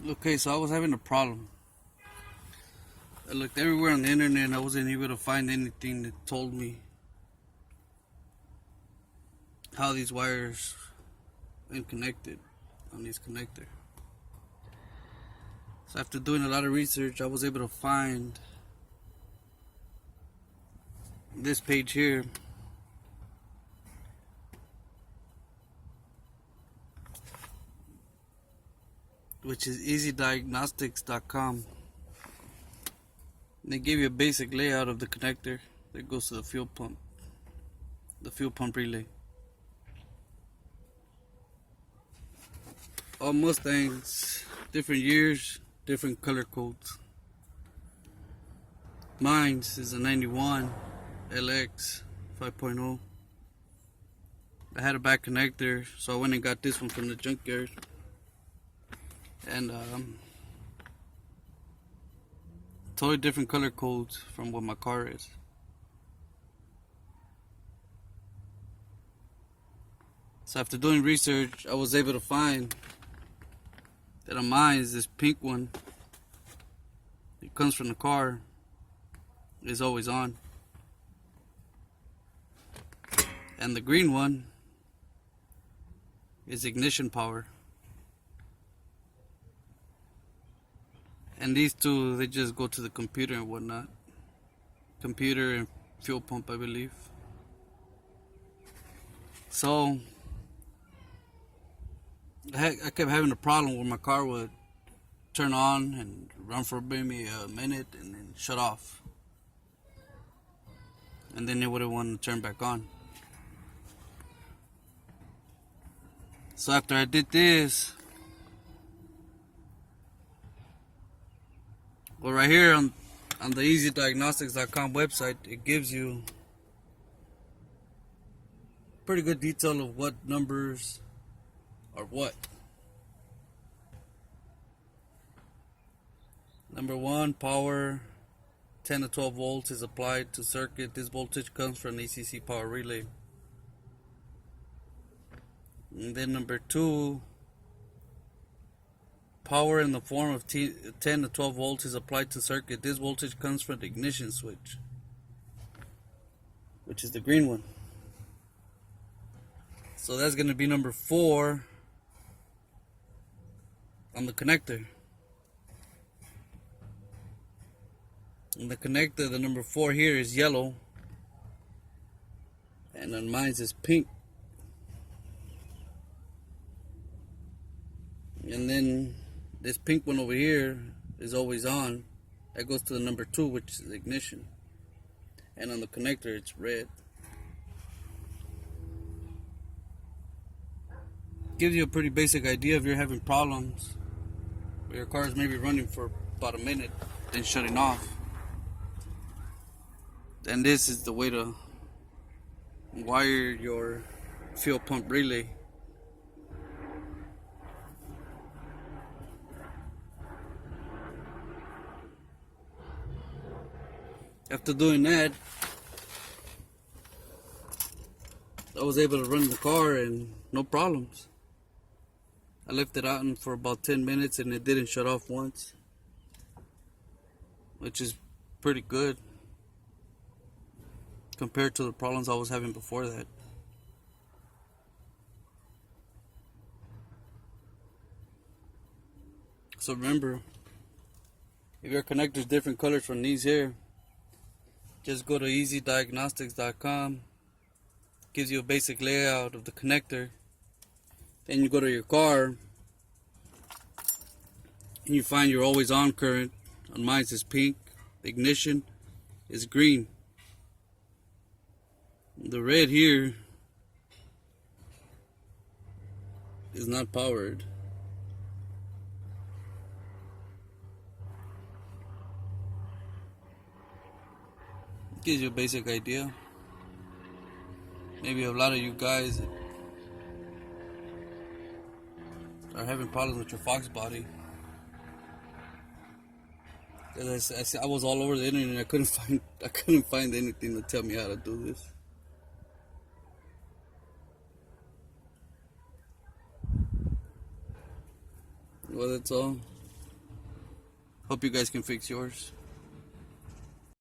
Okay, so I was having a problem. I looked everywhere on the internet and I wasn't able to find anything that told me how these wires are connected on this connector. So after doing a lot of research, I was able to find this page here, which is easydiagnostics.com. They give you a basic layout of the connector that goes to the fuel pump relay. All Mustangs, different years, different color codes. Mine's is a 91 LX 5.0. I had a back connector, so I went and got this one from the junkyard. And totally different color codes from what my car is. So after doing research, I was able to find that on mine is this pink one. It comes from the car. It's always on. And the green one is ignition power. And these two, they just go to the computer and whatnot. Computer and fuel pump, I believe. So I kept having a problem where my car would turn on and run for maybe a minute and then shut off. And then it wouldn't want to turn back on. So after I did this, well, right here on the easydiagnostics.com website, it gives you pretty good detail of what numbers are what. Number 1, power 10 to 12 volts is applied to circuit. This voltage comes from the ACC power relay. And then number 2, power in the form of 10 to 12 volts is applied to circuit. This voltage comes from the ignition switch, which is the green one. So that's going to be number 4 on the connector. And the connector, the number 4 here is yellow, and on mine is pink. And then this pink one over here is always on. That goes to the number 2, which is ignition. And on the connector, it's red. Gives you a pretty basic idea if you're having problems where your car is maybe running for about a minute, then shutting off. And this is the way to wire your fuel pump relay. After doing that, I was able to run the car and no problems. I left it out for about 10 minutes and it didn't shut off once, which is pretty good compared to the problems I was having before that. So remember, if your connector is different colors from these here, just go to easydiagnostics.com. Gives you a basic layout of the connector. Then you go to your car and you find your always on current. On mine is pink. The ignition is green. The red here is not powered. Gives you a basic idea. Maybe a lot of you guys are having problems with your Fox body. As I was all over the internet and I couldn't find anything to tell me how to do this. Well, that's all. Hope you guys can fix yours.